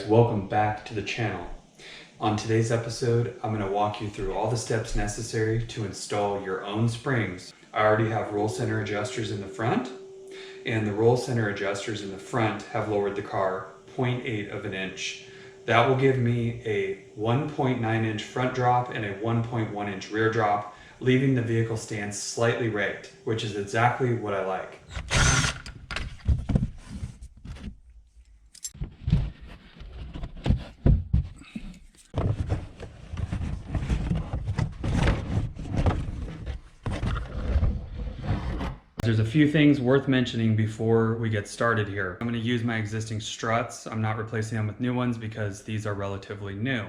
guys, welcome back to the channel. On today's episode, I'm going to walk you through all the steps necessary to install your own springs. I already have roll center adjusters in the front, and the roll center adjusters in the front have lowered the car 0.8 of an inch. That will give me a 1.9 inch front drop and a 1.1 inch rear drop, leaving the vehicle stance slightly raked, which is exactly what I like. There's a few things worth mentioning before we get started here. I'm going to use my existing struts. I'm not replacing them with new ones because these are relatively new.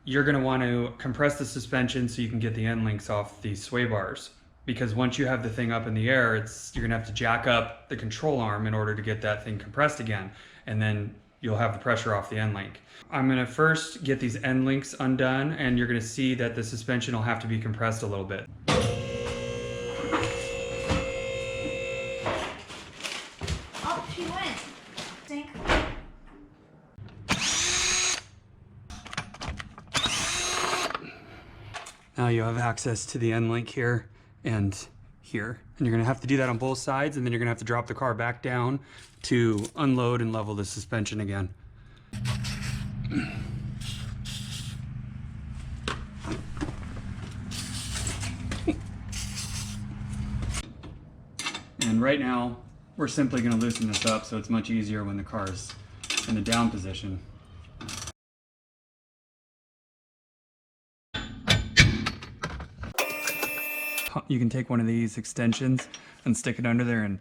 You're going to want to compress the suspension so you can get the end links off these sway bars. Because once you have the thing up in the air, you're going to have to jack up the control arm in order to get that thing compressed again. And then you'll have the pressure off the end link. I'm going to first get these end links undone, and you're going to see that the suspension will have to be compressed a little bit. Now you have access to the end link here and here. And you're gonna have to do that on both sides, and then you're gonna have to drop the car back down to unload and level the suspension again. And right now, we're simply gonna loosen this up so it's much easier when the car is in the down position. You can take one of these extensions and stick it under there. And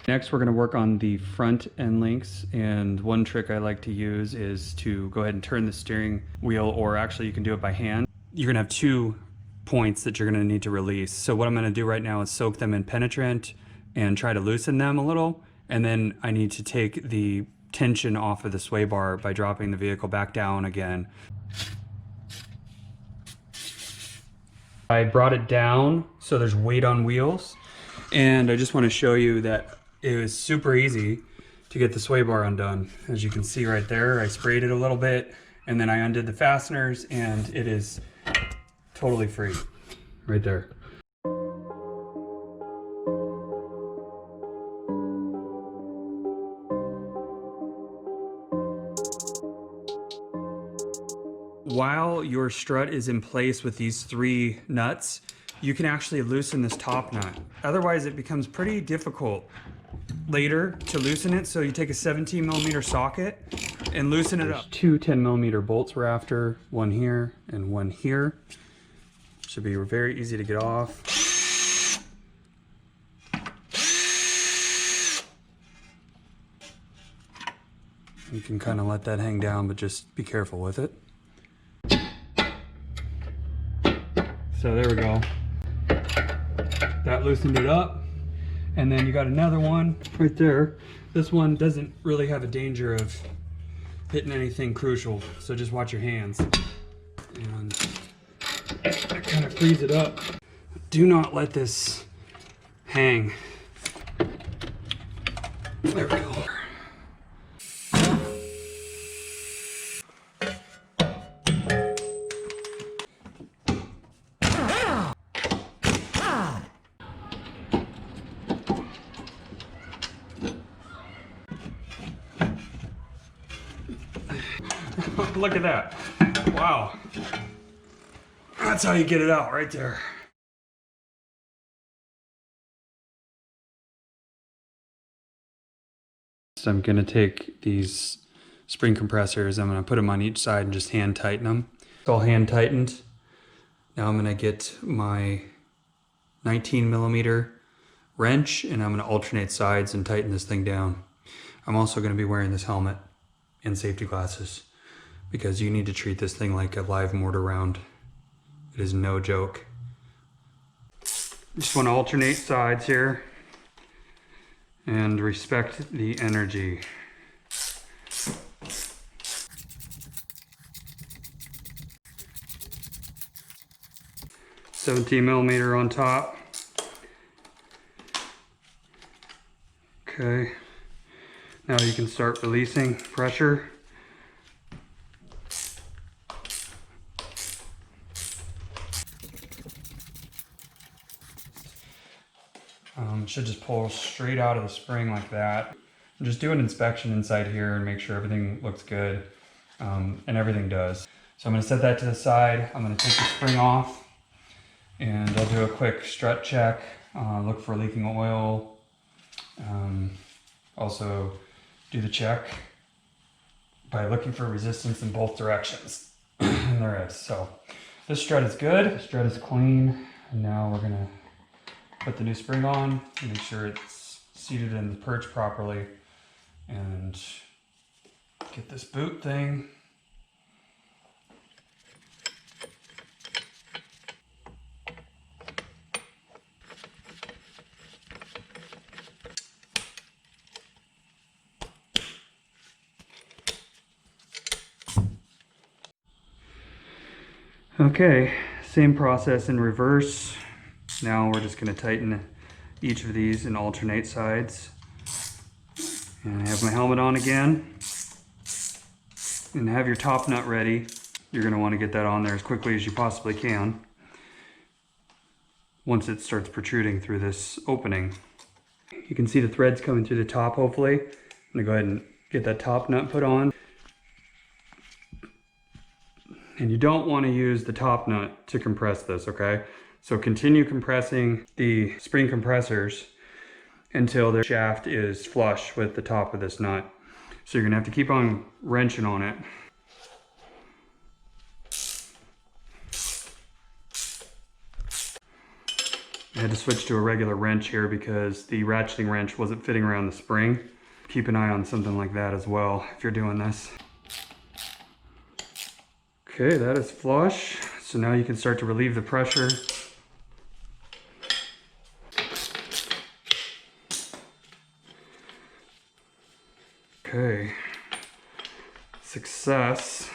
next we're going to work on the front end links, and one trick I like to use is to go ahead and turn the steering wheel, or actually you can do it by hand. You're going to have 2 points that you're going to need to release. So what I'm going to do right now is soak them in penetrant and try to loosen them a little, and then I need to take the tension off of the sway bar by dropping the vehicle back down again. I brought it down so there's weight on wheels, and I just want to show you that it was super easy to get the sway bar undone. As you can see right there, I sprayed it a little bit and then I undid the fasteners, and it is totally free right there. While your strut is in place with these 3 nuts, you can actually loosen this top nut. Otherwise, it becomes pretty difficult later to loosen it. So you take a 17mm socket and loosen it up. 2 10mm bolts we're after, one here and one here. Should be very easy to get off. You can kind of let that hang down, but just be careful with it. So there we go. That loosened it up. And then you got another one right there. This one doesn't really have a danger of hitting anything crucial, so just watch your hands. And that kind of frees it up. Do not let this hang. There we go. Look at that. Wow. That's how you get it out right there. So I'm going to take these spring compressors, I'm going to put them on each side and just hand tighten them. It's all hand tightened. Now I'm going to get my 19mm wrench, and I'm going to alternate sides and tighten this thing down. I'm also going to be wearing this helmet and safety glasses, because you need to treat this thing like a live mortar round. It is no joke. Just want to alternate sides here and respect the energy. $17mm on top. Okay. Now you can start releasing pressure. Should just pull straight out of the spring like that. And just do an inspection inside here and make sure everything looks good, and everything does. So I'm going to set that to the side. I'm going to take the spring off and I'll do a quick strut check, look for leaking oil, also do the check by looking for resistance in both directions. And there is. So this strut is good, the strut is clean, and now we're going to put the new spring on, make sure it's seated in the perch properly, and get this boot thing. Okay, same process in reverse. Now we're just going to tighten each of these and alternate sides. And I have my helmet on again. And have your top nut ready. You're going to want to get that on there as quickly as you possibly can once it starts protruding through this opening. You can see the threads coming through the top, hopefully. I'm going to go ahead and get that top nut put on. And you don't want to use the top nut to compress this, okay? So continue compressing the spring compressors until the shaft is flush with the top of this nut. So you're gonna have to keep on wrenching on it. I had to switch to a regular wrench here because the ratcheting wrench wasn't fitting around the spring. Keep an eye on something like that as well if you're doing this. Okay, that is flush. So now you can start to relieve the pressure. Okay, success.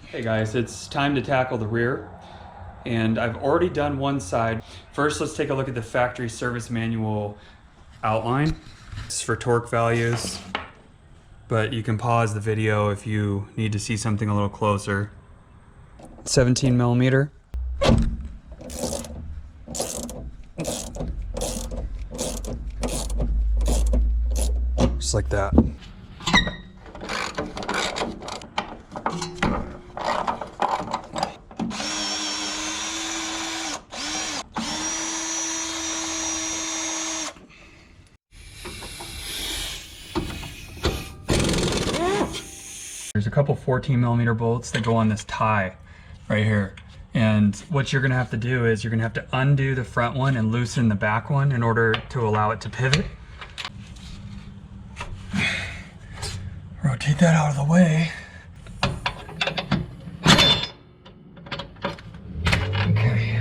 Hey guys, it's time to tackle the rear, and I've already done one side. First, let's take a look at the factory service manual outline. It's for torque values, but you can pause the video if you need to see something a little closer. 17 millimeter. Just like that. There's a couple 14 millimeter bolts that go on this tie right here. And what you're gonna have to do is you're gonna have to undo the front one and loosen the back one in order to allow it to pivot. Rotate that out of the way. Okay.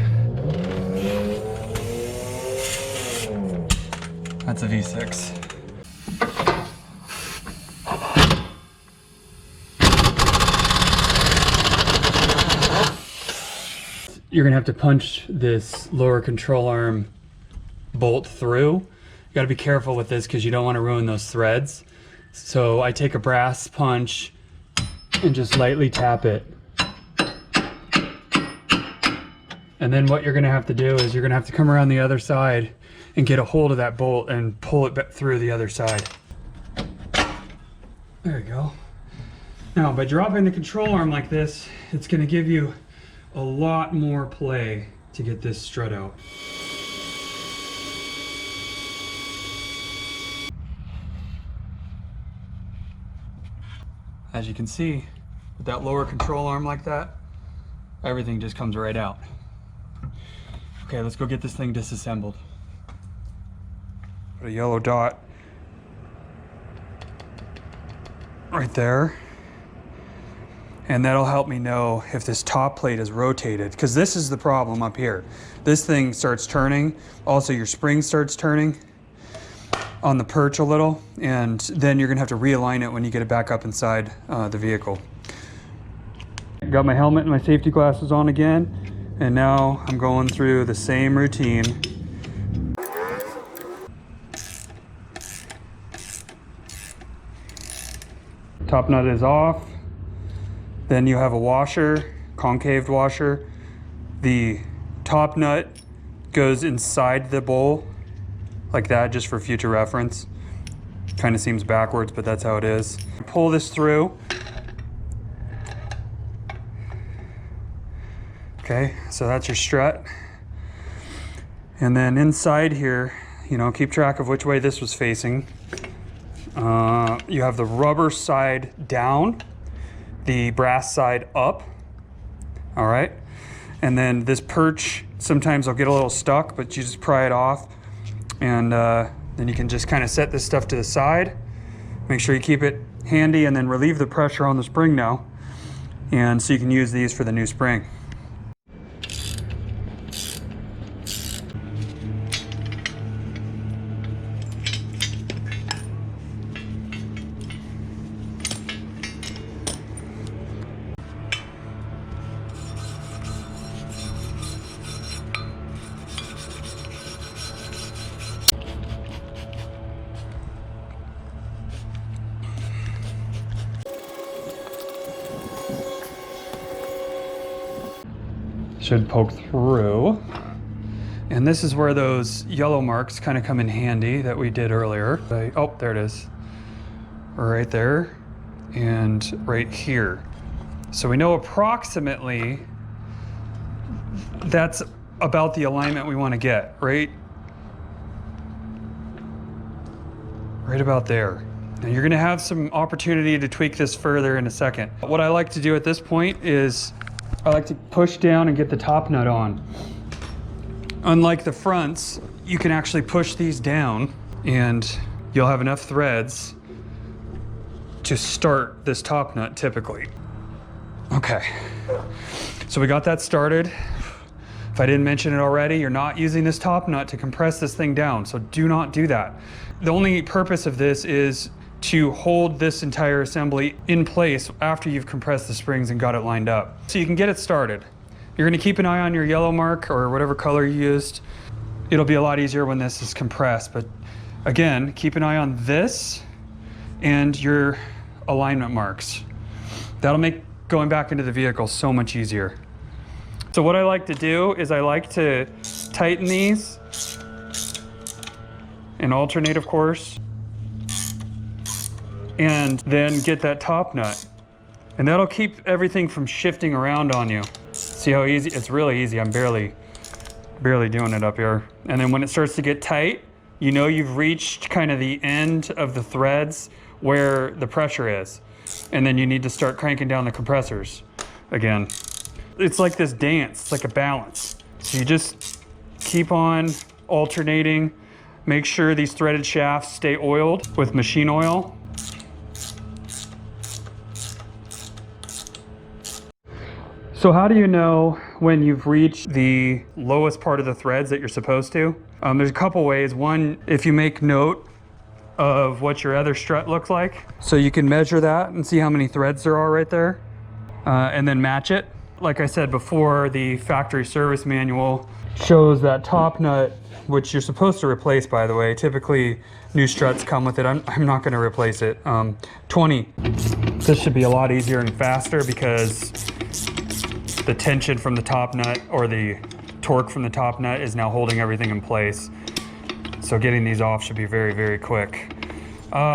That's a V6. You're gonna have to punch this lower control arm bolt through. You gotta be careful with this because you don't want to ruin those threads. So I take a brass punch and just lightly tap it. And then what you're gonna have to do is you're gonna have to come around the other side and get a hold of that bolt and pull it back through the other side. There you go. Now, by dropping the control arm like this, it's gonna give you a lot more play to get this strut out. As you can see, with that lower control arm like that, everything just comes right out. Okay, let's go get this thing disassembled. Put a yellow dot right there. And that'll help me know if this top plate is rotated, because this is the problem up here. This thing starts turning. Also, your spring starts turning on the perch a little, and then you're gonna have to realign it when you get it back up inside the vehicle. Got my helmet and my safety glasses on again, and now I'm going through the same routine. Top nut is off. Then you have a washer, concave washer. The top nut goes inside the bowl like that, just for future reference. Kind of seems backwards, but that's how it is. Pull this through. Okay, so that's your strut. And then inside here, you know, keep track of which way this was facing. You have the rubber side down, the brass side up. All right, and then this perch, sometimes I'll get a little stuck, but you just pry it off, and then you can just kind of set this stuff to the side. Make sure you keep it handy, and then relieve the pressure on the spring now, and so you can use these for the new spring. Should poke through. And this is where those yellow marks kind of come in handy that we did earlier. Oh, there it is. Right there and right here. So we know approximately that's about the alignment we want to get, right? Right about there. Now you're gonna have some opportunity to tweak this further in a second. What I like to do at this point is I like to push down and get the top nut on. Unlike the fronts, you can actually push these down and you'll have enough threads to start this top nut typically. Okay, so we got that started. If I didn't mention it already, you're not using this top nut to compress this thing down, so do not do that. The only purpose of this is to hold this entire assembly in place after you've compressed the springs and got it lined up. So you can get it started. You're gonna keep an eye on your yellow mark or whatever color you used. It'll be a lot easier when this is compressed, but again, keep an eye on this and your alignment marks. That'll make going back into the vehicle so much easier. So what I like to do is I like to tighten these and alternate, of course, and then get that top nut. And that'll keep everything from shifting around on you. See how easy? It's really easy. I'm barely doing it up here. And then when it starts to get tight, you know you've reached kind of the end of the threads where the pressure is. And then you need to start cranking down the compressors again. It's like this dance, it's like a balance. So you just keep on alternating. Make sure these threaded shafts stay oiled with machine oil. So how do you know when you've reached the lowest part of the threads that you're supposed to? There's a couple ways. One, if you make note of what your other strut looks like, so you can measure that and see how many threads there are right there, and then match it. Like I said before, the factory service manual shows that top nut, which you're supposed to replace, by the way. Typically new struts come with it. I'm not going to replace it. 20. This should be a lot easier and faster because the tension from the top nut, or the torque from the top nut, is now holding everything in place. So getting these off should be very, very quick.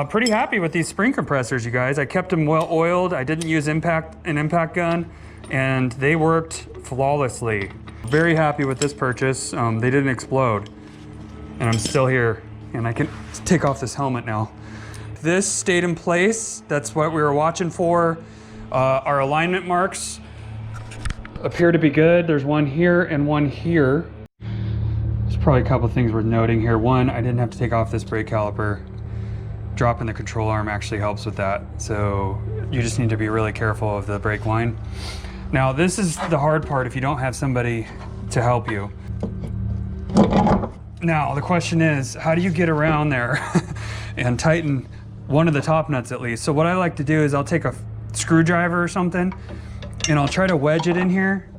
Pretty happy with these spring compressors, you guys. I kept them well oiled. I didn't use an impact gun, and they worked flawlessly. Very happy with this purchase. They didn't explode, and I'm still here, and I can take off this helmet now. This stayed in place. That's what we were watching for. Our alignment marks appear to be good. There's one here and one here. There's probably a couple things worth noting here. One, I didn't have to take off this brake caliper. Dropping the control arm actually helps with that. So you just need to be really careful of the brake line. Now this is the hard part if you don't have somebody to help you. Now the question is, how do you get around there and tighten one of the top nuts at least? So what I like to do is I'll take a screwdriver or something and I'll try to wedge it in here,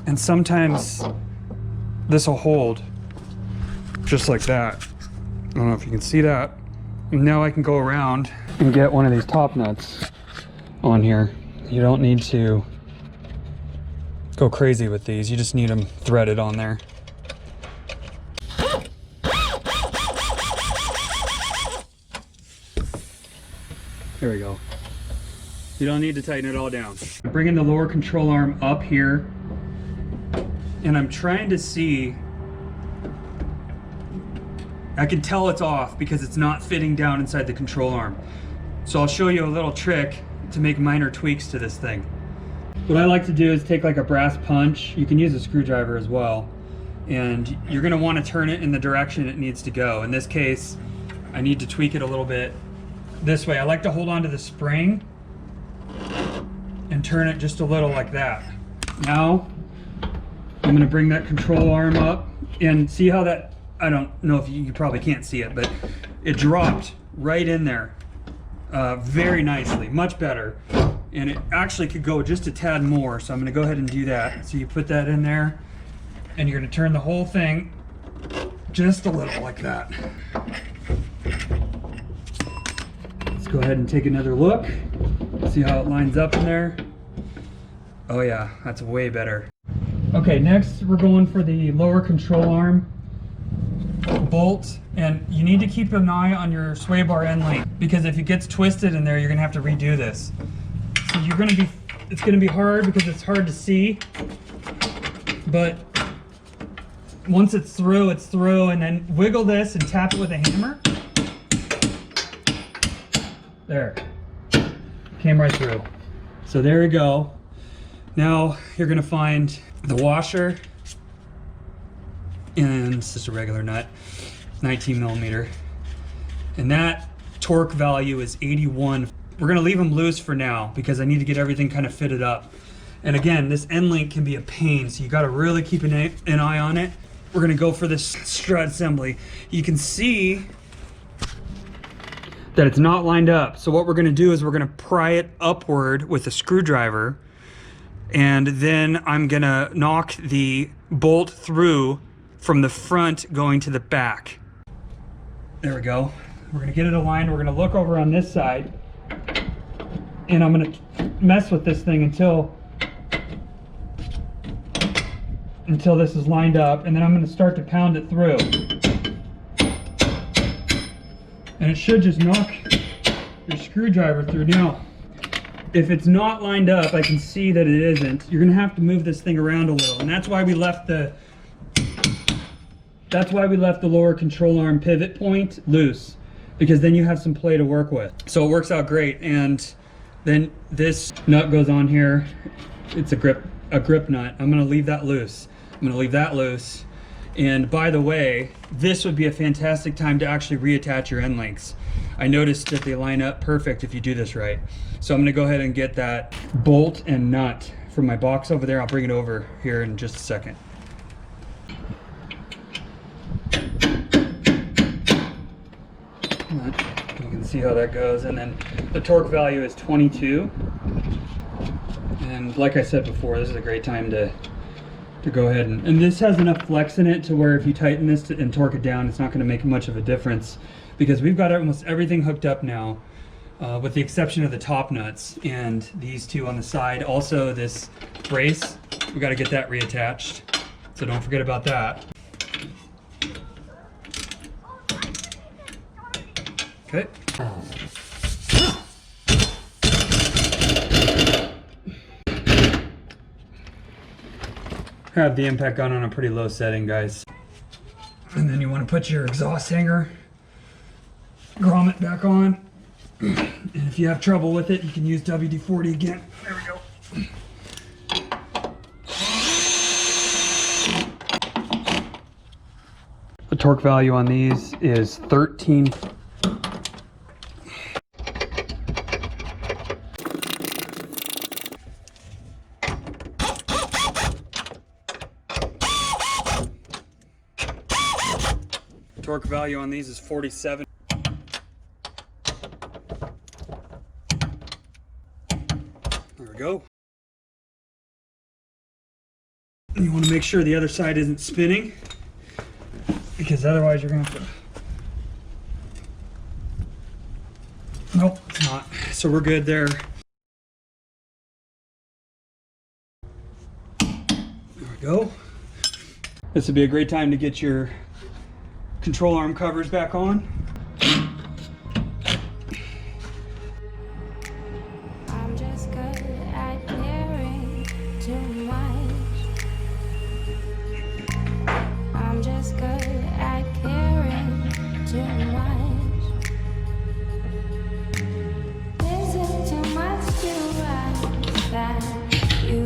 and sometimes this will hold just like that. I don't know if you can see that. And now I can go around and get one of these top nuts on here. You don't need to go crazy with these. You just need them threaded on there. There we go. You don't need to tighten it all down. I'm bringing the lower control arm up here, and I'm trying to see. I can tell it's off because it's not fitting down inside the control arm. So I'll show you a little trick to make minor tweaks to this thing. What I like to do is take like a brass punch. You can use a screwdriver as well. And you're gonna want to turn it in the direction it needs to go. In this case, I need to tweak it a little bit this way. I like to hold on to the spring and turn it just a little like that. Now, I'm gonna bring that control arm up and see how that, I don't know if you probably can't see it, but it dropped right in there very nicely, much better. And it actually could go just a tad more, so I'm gonna go ahead and do that. So you put that in there, and you're gonna turn the whole thing just a little like that. Let's go ahead and take another look, see how it lines up in there. Oh yeah, that's way better. Okay, next we're going for the lower control arm bolt, and you need to keep an eye on your sway bar end length, because if it gets twisted in there, you're gonna have to redo this. So it's gonna be hard because it's hard to see, but once it's through, and then wiggle this and tap it with a hammer. There, came right through. So there we go. Now you're gonna find the washer, and it's just a regular nut, 19 millimeter. And that torque value is 81. We're gonna leave them loose for now because I need to get everything kind of fitted up. And again, this end link can be a pain, so you gotta really keep an eye on it. We're gonna go for this strut assembly. You can see that it's not lined up. So what we're gonna do is we're gonna pry it upward with a screwdriver, and then I'm gonna knock the bolt through from the front going to the back. There we go. We're gonna get it aligned. We're gonna look over on this side, and I'm gonna mess with this thing until this is lined up, and then I'm gonna start to pound it through. And it should just knock your screwdriver through. Now, if it's not lined up, I can see that it isn't. You're gonna have to move this thing around a little, and that's why we left the lower control arm pivot point loose, because then you have some play to work with. So it works out great. And then this nut goes on here. It's a grip nut. I'm gonna leave that loose. And by the way, this would be a fantastic time to actually reattach your end links. I noticed that they line up perfect if you do this right. So I'm gonna go ahead and get that bolt and nut from my box over there. I'll bring it over here in just a second. You can see how that goes, and then the torque value is 22. And like I said before, this is a great time to go ahead and this has enough flex in it to where if you tighten this and torque it down, it's not going to make much of a difference, because we've got almost everything hooked up now, with the exception of the top nuts and these two on the side. Also, this brace, we got to get that reattached, so don't forget about that. Okay. Have the impact gun on a pretty low setting, guys. And then you want to put your exhaust hanger grommet back on. And if you have trouble with it, you can use WD-40 again. There we go. The torque value on these is 13. Torque value on these is 47. There we go. You want to make sure the other side isn't spinning, because otherwise you're going to have to... Nope, it's not. So we're good there. There we go. This would be a great time to get your control arm covers back on. I'm just good at caring too much. I'm just good at caring too much. Is it too much to ask that you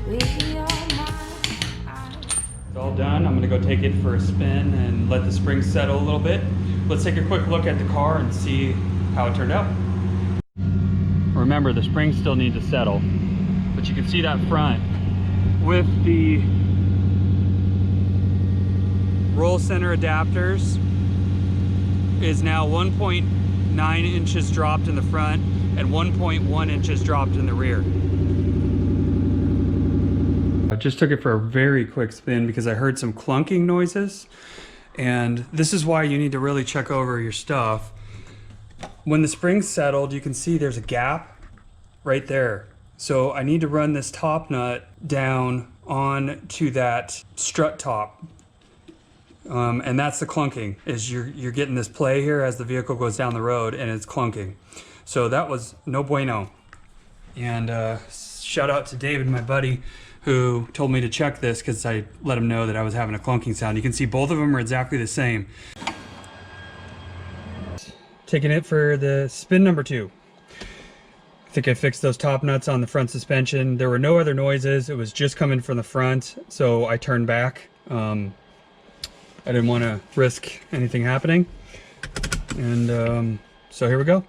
be on my... It's all done. I'm going to go take it for a spin and let the springs settle a little bit. Let's take a quick look at the car and see how it turned out. Remember, the springs still need to settle, but you can see that front with the roll center adapters is now 1.9 inches dropped in the front and 1.1 inches dropped in the rear. I just took it for a very quick spin because I heard some clunking noises, and this is why you need to really check over your stuff. When the spring's settled, you can see there's a gap right there. So I need to run this top nut down on to that strut top. And that's the clunking, is you're getting this play here as the vehicle goes down the road and it's clunking. So that was no bueno. And shout out to David, my buddy, who told me to check this because I let him know that I was having a clunking sound. You can see both of them are exactly the same. Taking it for the spin number 2. I think I fixed those top nuts on the front suspension. There were no other noises. It was just coming from the front, so I turned back. I didn't want to risk anything happening. And so here we go.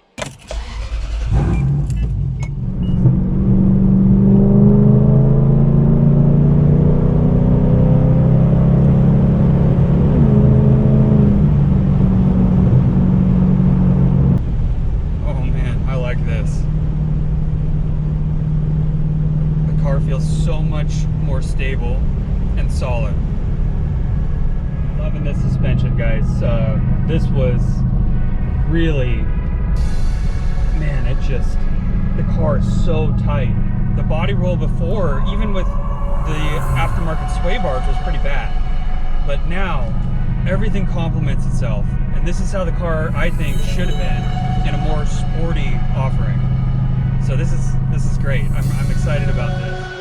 Feels so much more stable and solid. Loving this suspension, guys. This was really, man, the car is so tight. The body roll before, even with the aftermarket sway bars, was pretty bad, but now everything complements itself, and this is how the car, I think, should have been in a more sporty offering. So this is great. I'm excited about this.